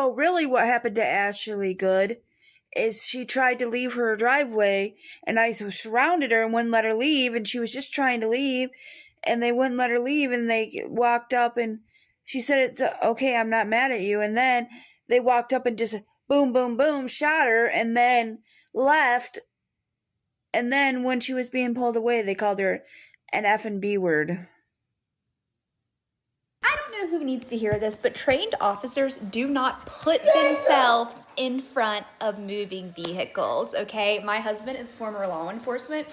So really what happened to Ashley Good is she tried to leave her driveway, and I surrounded her and wouldn't let her leave, and she was just trying to leave, and they wouldn't let her leave, and they walked up, and she said, it's okay, I'm not mad at you, and then they walked up and just boom, boom, boom, shot her, and then left, and then when she was being pulled away, they called her an F and B word. I don't know who needs to hear this, but trained officers do not put themselves in front of moving vehicles, okay? My husband is former law enforcement,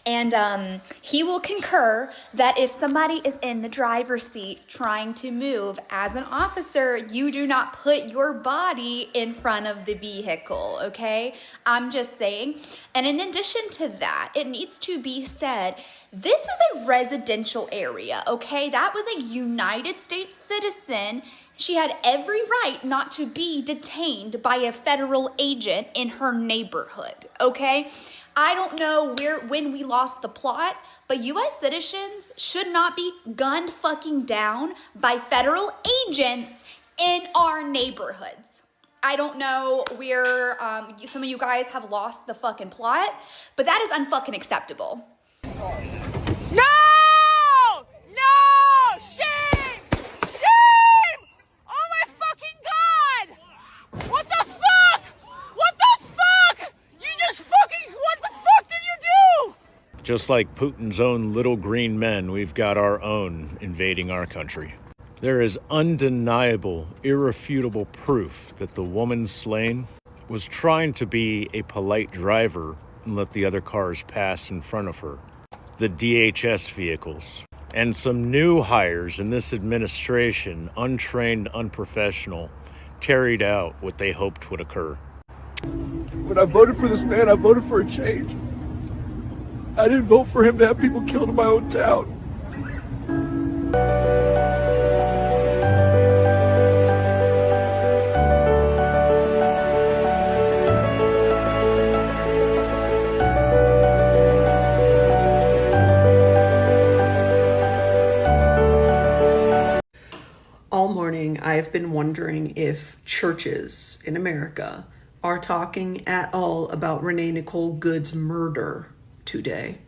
and he will concur that if somebody is in the driver's seat trying to move, as an officer, you do not put your body in front of the vehicle, okay? I'm just saying. And in addition to that, it needs to be said, this is a residential area, okay? That was a United States citizen. She had every right not to be detained by a federal agent in her neighborhood, okay? I don't know when we lost the plot, but U.S. citizens should not be gunned fucking down by federal agents in our neighborhoods. I don't know where some of you guys have lost the fucking plot, but that is unfucking acceptable. No! No! Shame! Shame! Oh my fucking God! What the fuck? What the fuck? You just fucking, what the fuck did you do? Just like Putin's own little green men, we've got our own invading our country. There is undeniable, irrefutable proof that the woman slain was trying to be a polite driver and let the other cars pass in front of her. The DHS vehicles, and some new hires in this administration, untrained, unprofessional, carried out what they hoped would occur. When I voted for this man, I voted for a change. I didn't vote for him to have people killed in my own town. All morning, I have been wondering if churches in America are talking at all about Renee Nicole Good's murder today.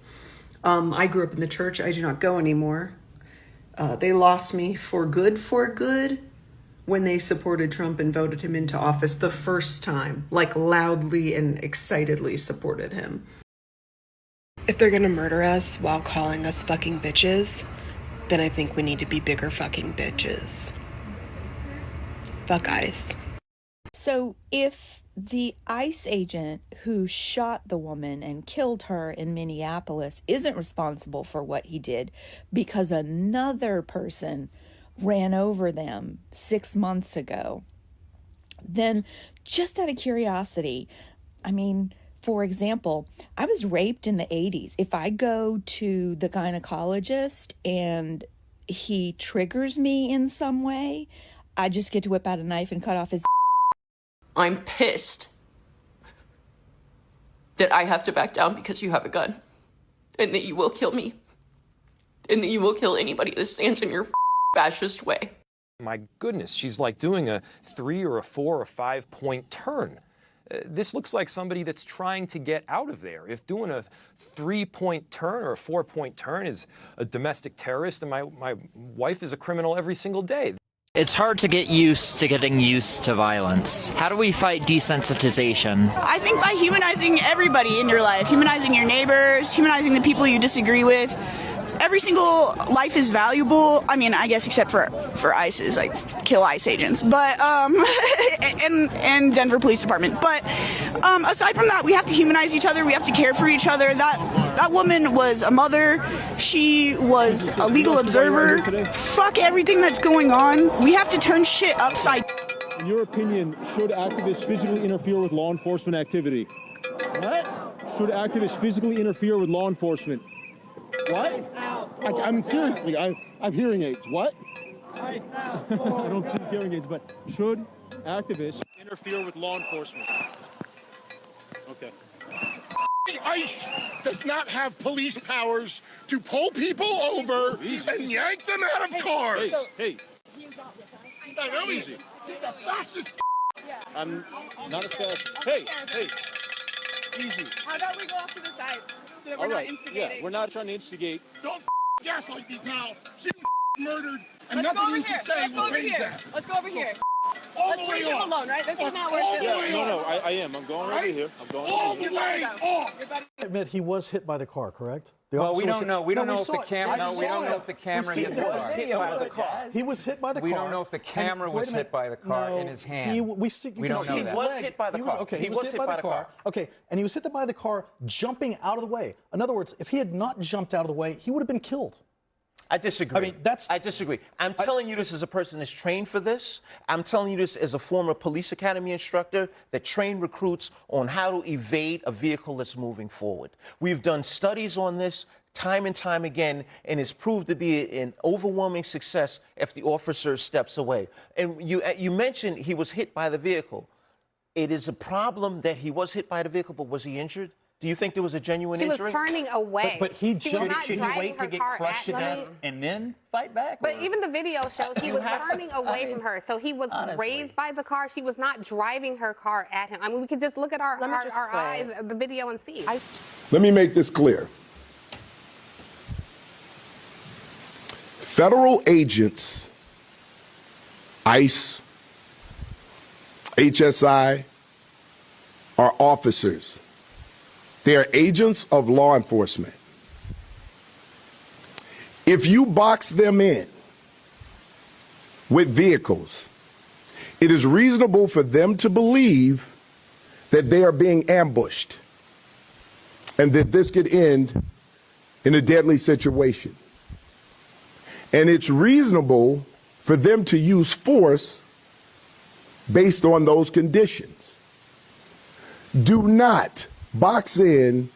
I grew up in the church. I do not go anymore. They lost me for good when they supported Trump and voted him into office the first time, like loudly and excitedly supported him. If they're gonna murder us while calling us fucking bitches, then I think we need to be bigger fucking bitches. Fuck ICE. So if the ICE agent who shot the woman and killed her in Minneapolis isn't responsible for what he did because another person ran over them 6 months ago, then just out of curiosity, I mean, for example, I was raped in the 80s. If I go to the gynecologist and he triggers me in some way, I just get to whip out a knife and cut off his. I'm pissed that I have to back down because you have a gun, and that you will kill me, and that you will kill anybody that stands in your fascist way. My goodness, she's like doing a 3 or a 4 or 5 point turn. This looks like somebody that's trying to get out of there. If doing a 3 point turn or a 4 point turn is a domestic terrorist, and my wife is a criminal every single day. It's hard to get used to getting used to violence. How do we fight desensitization? I think by humanizing everybody in your life, humanizing your neighbors, humanizing the people you disagree with. Every single life is valuable. I mean, I guess except for ICE's, like kill ICE agents, but and Denver Police Department. But aside from that, we have to humanize each other. We have to care for each other. That woman was a mother. She was a legal observer. Fuck everything that's going on. We have to turn shit upside. In your opinion, should activists physically interfere with law enforcement activity? What? Should activists physically interfere with law enforcement? What? I'm seriously, I have hearing aids. What? I don't see hearing aids, but should activists interfere with law enforcement? Okay. ICE does not have police powers to pull people over and yank them out of cars. Hey. I know he's a fascist. I'm not as fast. Hey, easy. How about we go off to the side so that we're All right. not instigating? Yeah, we're not trying to instigate. Don't gaslight me, pal. She was murdered, and Let's go nothing over you here. can say Let's go will over change here. that. Let's go over here. All Let's the way leave him off. alone, right? This is not what All it the should way be. No, I am. I'm going over here. I'm going All over the here. way off. Admit he was hit by the car, correct? Well, we don't know. We don't know if the camera. No, We don't know if the camera hit the car. He was hit by the car. We don't know if the camera was hit by the car in his hand. We don't know that. He was hit by the car. Okay, he was hit by the car. Okay, and he was hit by the car jumping out of the way. In other words, if he had not jumped out of the way, he would have been killed. I disagree. I mean, I disagree. I'm telling you this as a person that's trained for this. I'm telling you this as a former police academy instructor that trained recruits on how to evade a vehicle that's moving forward. We've done studies on this time and time again, and it's proved to be an overwhelming success if the officer steps away. And you mentioned he was hit by the vehicle. It is a problem that he was hit by the vehicle, but was he injured? Do you think there was a genuine injury? She was turning away. But he jumped. Should he wait to get crushed to death and then fight back? But even the video shows he was turning away from her. So he was raised by the car. She was not driving her car at him. I mean, we could just look at our eyes, the video, and see. Let me make this clear. Federal agents, ICE, HSI, are officers. They are agents of law enforcement. If you box them in with vehicles, it is reasonable for them to believe that they are being ambushed and that this could end in a deadly situation. And it's reasonable for them to use force based on those conditions. Do not box in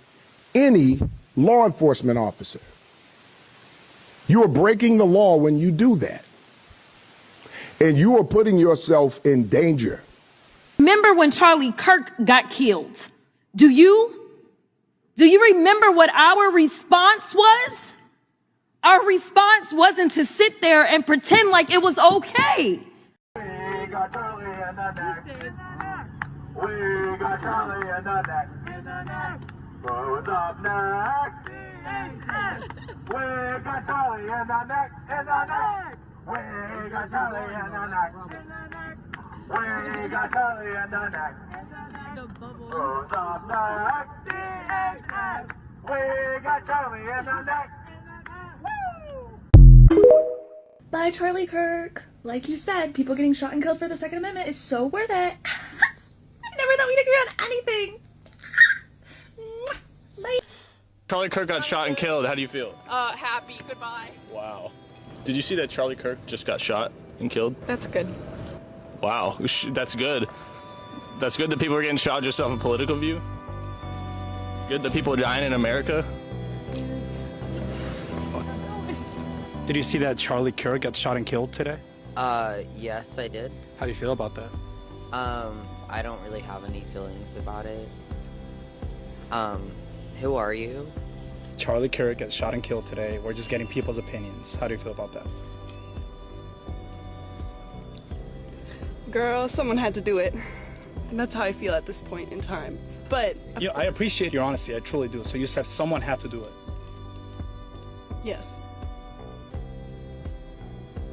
any law enforcement officer. You are breaking the law when you do that. And you are putting yourself in danger. Remember when Charlie Kirk got killed? Do you remember what our response was? Our response wasn't to sit there and pretend like it was okay. We got Charlie in the neck. We got Charlie in the neck. Who's up next? We got Charlie in the neck. We got Charlie in the neck. We got Charlie in the neck. Who's up next? We got Charlie in the neck. Bye, Charlie Kirk. Like you said, people getting shot and killed for the Second Amendment is so worth it. I never thought we'd agree on anything. Bye. Charlie Kirk got shot and killed. How do you feel? Happy. Goodbye. Wow. Did you see that Charlie Kirk just got shot and killed? That's good. Wow. That's good. That's good that people are getting shot just off a political view. Good that people are dying in America. Did you see that Charlie Kirk got shot and killed today? Yes, I did. How do you feel about that? I don't really have any feelings about it. Who are you? Charlie Kirk got shot and killed today. We're just getting people's opinions. How do you feel about that? Girl, someone had to do it. And that's how I feel at this point in time. But Yeah, I appreciate your honesty. I truly do. So you said someone had to do it. yes.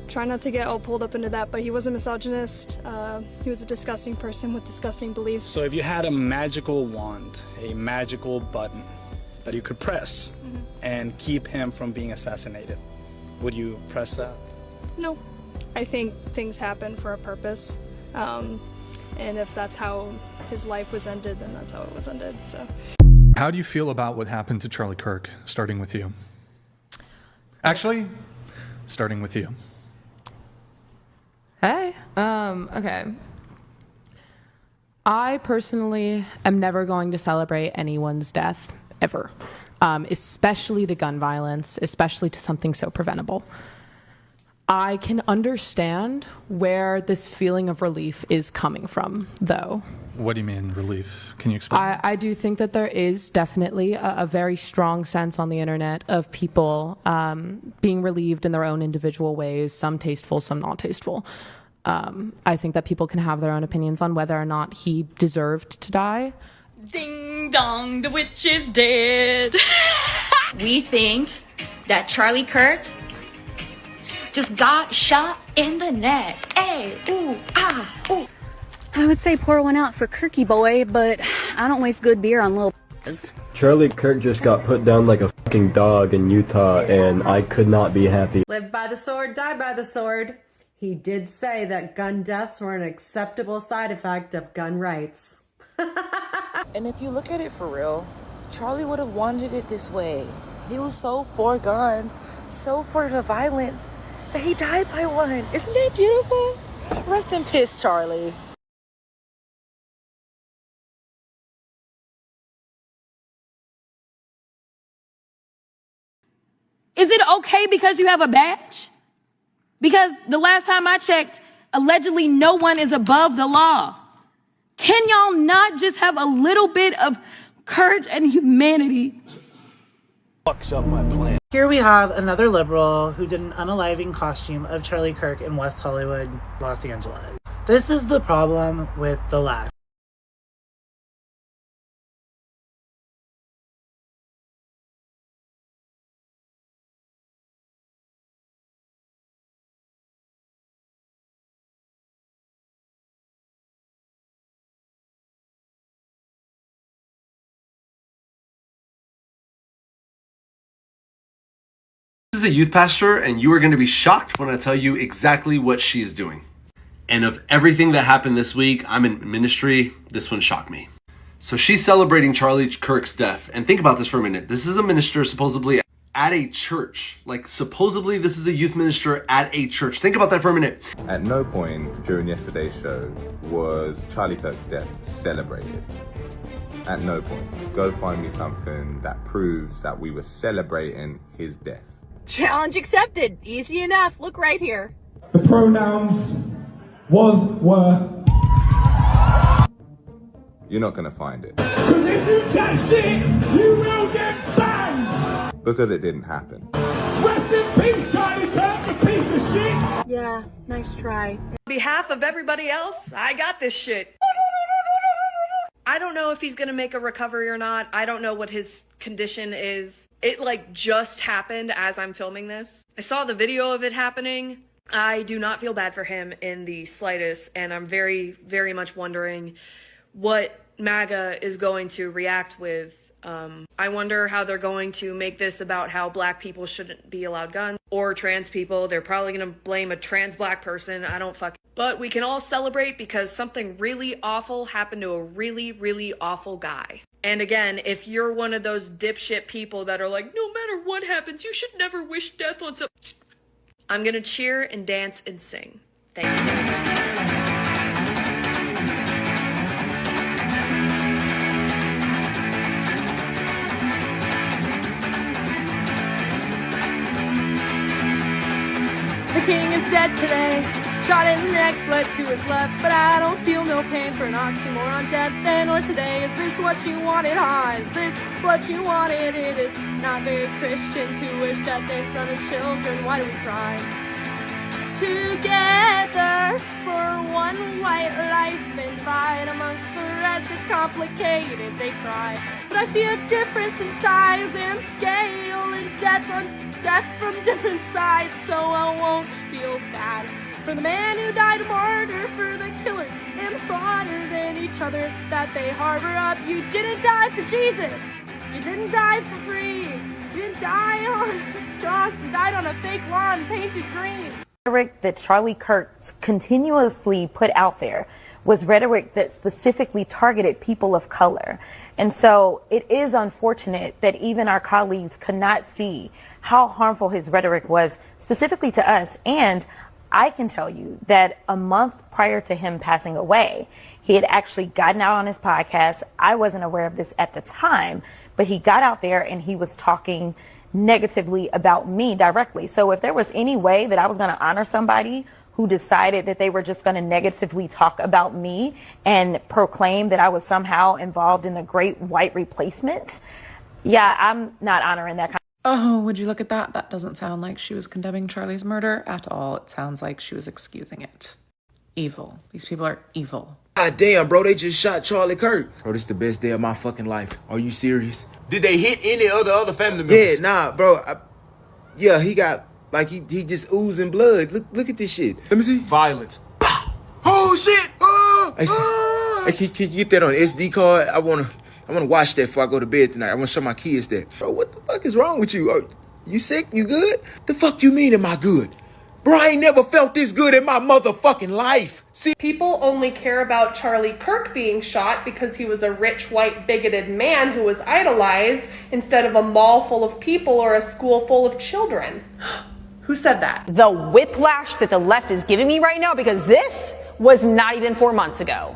Try not to get all pulled up into that, but he was a misogynist. He was a disgusting person with disgusting beliefs. So if you had a magical wand, a magical button that you could press and keep him from being assassinated, would you press that? No. I think things happen for a purpose. And if that's how his life was ended, then that's how it was ended. So. How do you feel about what happened to Charlie Kirk, starting with you? Actually, starting with you. Hey, okay. I personally am never going to celebrate anyone's death, ever. Especially the gun violence, especially to something so preventable. I can understand where this feeling of relief is coming from, though. What do you mean, relief? Can you explain? I do think that there is definitely a very strong sense on the internet of people being relieved in their own individual ways, some tasteful, some not tasteful. I think that people can have their own opinions on whether or not he deserved to die. Ding dong, the witch is dead. We think that Charlie Kirk just got shot in the neck. Ay, ooh, ah, ooh. I would say pour one out for Kirky boy, but I don't waste good beer on little Charlie Kirk just got put down like a fucking dog in Utah, and I could not be happy. Live by the sword, die by the sword. He did say that gun deaths were an acceptable side effect of gun rights. And if you look at it for real, Charlie would have wanted it this way. He was so for guns, so for the violence, that he died by one. Isn't that beautiful? Rest in peace, Charlie. Is it okay because you have a badge? Because the last time I checked, allegedly no one is above the law. Can y'all not just have a little bit of courage and humanity? Fucks up my plan. Here we have another liberal who did an unaliving costume of Charlie Kirk in West Hollywood, Los Angeles. This is the problem with the left. This is a youth pastor, and you are going to be shocked when I tell you exactly what she is doing. And of everything that happened this week, I'm in ministry, this one shocked me. So she's celebrating Charlie Kirk's death. And think about this for a minute. This is a minister supposedly at a church. Like, supposedly this is a youth minister at a church. Think about that for a minute. At no point during yesterday's show was Charlie Kirk's death celebrated. At no point. Go find me something that proves that we were celebrating his death. Challenge accepted. Easy enough. Look right here. The pronouns was, were. You're not gonna find it. Because if you chat shit, you will get banned. Because it didn't happen. Rest in peace, Charlie Kirk, you piece of shit. Yeah, nice try. On behalf of everybody else, I got this shit. I don't know if he's gonna make a recovery or not. I don't know what his condition is. It just happened as I'm filming this. I saw the video of it happening. I do not feel bad for him in the slightest, and I'm very, very much wondering what MAGA is going to react with. I wonder how they're going to make this about how black people shouldn't be allowed guns, or trans people. They're probably gonna blame a trans black person. I don't fuck. But we can all celebrate because something really awful happened to a really, really awful guy. And again, if you're one of those dipshit people that are like, no matter what happens, you should never wish death on some, I'm gonna cheer and dance and sing. Thank you. The king is dead today, shot in the neck, bled to his left, but I don't feel no pain for an oxymoron. Death then or today, is this what you wanted, huh? Is this what you wanted? It is not very Christian to wish death in front of children. Why do we cry? Together for one white life and divide amongst the rest. It's complicated, they cry. But I see a difference in size and scale and death from different sides, so I won't feel bad for the man who died a martyr, for the killers and slaughtered in each other that they harbor up. You didn't die for Jesus. You didn't die for free. You didn't die on a cross. You died on a fake lawn painted green. Rhetoric that Charlie Kirk continuously put out there was rhetoric that specifically targeted people of color. And so it is unfortunate that even our colleagues could not see how harmful his rhetoric was specifically to us. And I can tell you that a month prior to him passing away, he had actually gotten out on his podcast. I wasn't aware of this at the time, but he got out there and he was talking negatively about me directly. So if there was any way that I was going to honor somebody who decided that they were just going to negatively talk about me and proclaim that I was somehow involved in the great white replacement, yeah, I'm not honoring that kind. Oh, would you look at that? That doesn't sound like she was condemning Charlie's murder at all. It sounds like she was excusing it. evil. These people are evil. God damn, bro, they just shot Charlie Kirk. Bro, this is the best day of my fucking life. Are you serious? Did they hit any other family members? Yeah, nah, bro. Yeah, he got, like, he just oozing blood. Look at this shit. Let me see. Violence. Pow. Oh, shit. Hey, can you get that on SD card? I wanna watch that before I go to bed tonight. I wanna show my kids that. Bro, what the fuck is wrong with you? Are you sick? You good? The fuck you mean am I good? Bro, I ain't never felt this good in my motherfucking life. See, people only care about Charlie Kirk being shot because he was a rich, white, bigoted man who was idolized instead of a mall full of people or a school full of children. Who said that? The whiplash that the left is giving me right now, because this was not even 4 months ago.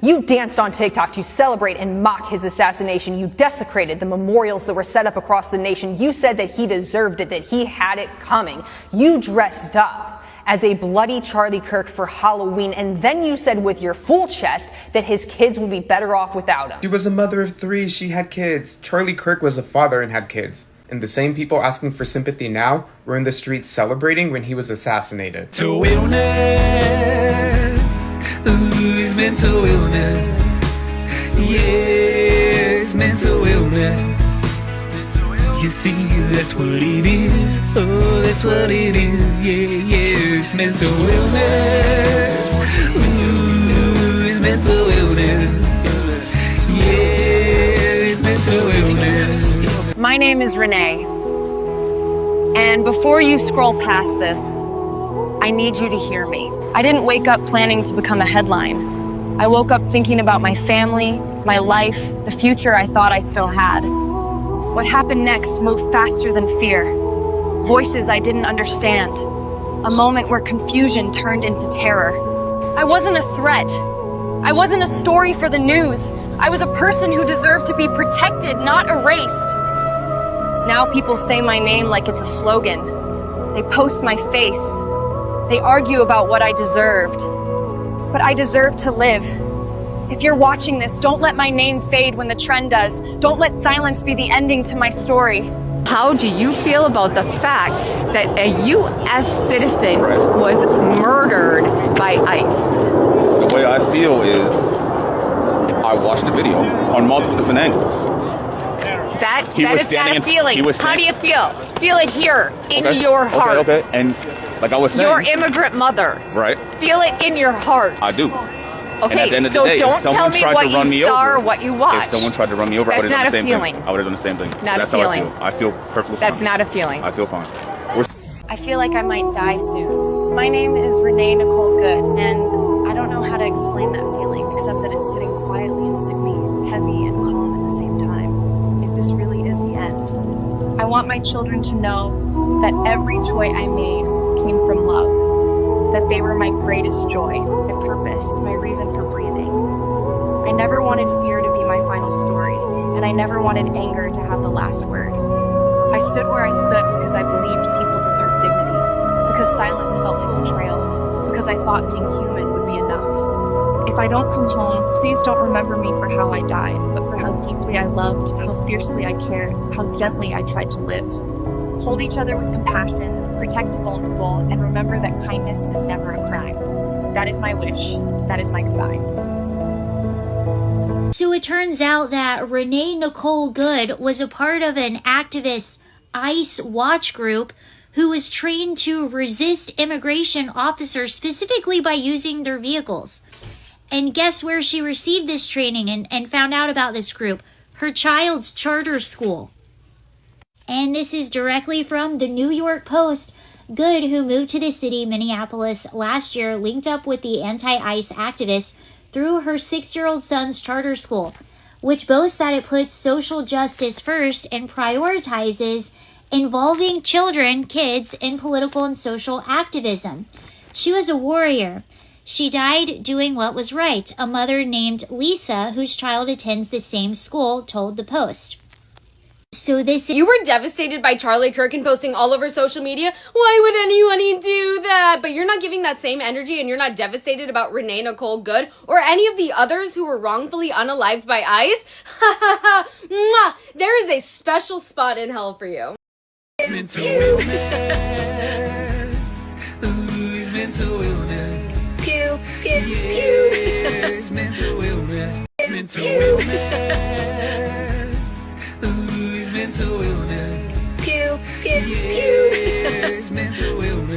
You danced on TikTok to celebrate and mock his assassination. You desecrated the memorials that were set up across the nation. You said that he deserved it, that he had it coming. You dressed up as a bloody Charlie Kirk for Halloween, and then you said with your full chest that his kids would be better off without him. She was a mother of 3. She had kids. Charlie Kirk was a father and had kids. And the same people asking for sympathy now were in the streets celebrating when he was assassinated. To illness, it's mental illness. Yes, mental illness. You see, that's what it is. Oh, that's what it is. Yeah, it's mental illness. Ooh, it's mental illness. Yeah, it's mental illness. My name is Renee, and before you scroll past this, I need you to hear me. I didn't wake up planning to become a headline. I woke up thinking about my family, my life, the future I thought I still had. What happened next moved faster than fear. Voices I didn't understand. A moment where confusion turned into terror. I wasn't a threat. I wasn't a story for the news. I was a person who deserved to be protected, not erased. Now people say my name like it's a slogan. They post my face. They argue about what I deserved. But I deserve to live. If you're watching this, don't let my name fade when the trend does. Don't let silence be the ending to my story. How do you feel about the fact that a U.S. citizen was murdered by ICE? The way I feel is I watched the video on multiple different angles. That is not a feeling. How do you feel? Feel it here in your heart. Okay. And like I was saying, your immigrant mother. Right. Feel it in your heart. I do. Okay, and at the end of so the day, don't tell me what you saw or what you watched. If someone tried to run me over, I would have done the same thing. I would have done the same thing. Not that's a feeling. How I feel. I feel perfectly fine. That's not a feeling. I feel fine. I feel like I might die soon. My name is Renee Nicole Good, and I don't know how to explain that feeling except that it's sitting quietly inside me, heavy and calm at the same time. If this really is the end, I want my children to know that every joy I made came from love, that they were my greatest joy, my purpose, my reason for breathing. I never wanted fear to be my final story, and I never wanted anger to have the last word. I stood where I stood because I believed people deserved dignity, because silence felt like betrayal, because I thought being human would be enough. If I don't come home, please don't remember me for how I died, but for how deeply I loved, how fiercely I cared, how gently I tried to live. Hold each other with compassion, protect the vulnerable, and remember that kindness is never a crime. That is my wish. That is my goodbye. So it turns out that Renee Nicole Good was a part of an activist ICE watch group who was trained to resist immigration officers specifically by using their vehicles. And guess where she received this training and found out about this group? Her child's charter school. And this is directly from the New York Post. Good, who moved to the city, Minneapolis, last year, linked up with the anti-ICE activists through her 6-year-old son's charter school, which boasts that it puts social justice first and prioritizes involving kids, in political and social activism. She was a warrior. She died doing what was right. A mother named Lisa, whose child attends the same school, told the Post. So you were devastated by Charlie Kirk and posting all over social media. Why would anyone do that? But you're not giving that same energy, and you're not devastated about Renee Nicole Good or any of the others who were wrongfully unalived by ICE? There is a special spot in hell for you. Mental illness. Ooh, it's mental illness. Yes, mental illness. Mental illness. Ooh, it's mental illness. Yes, mental illness.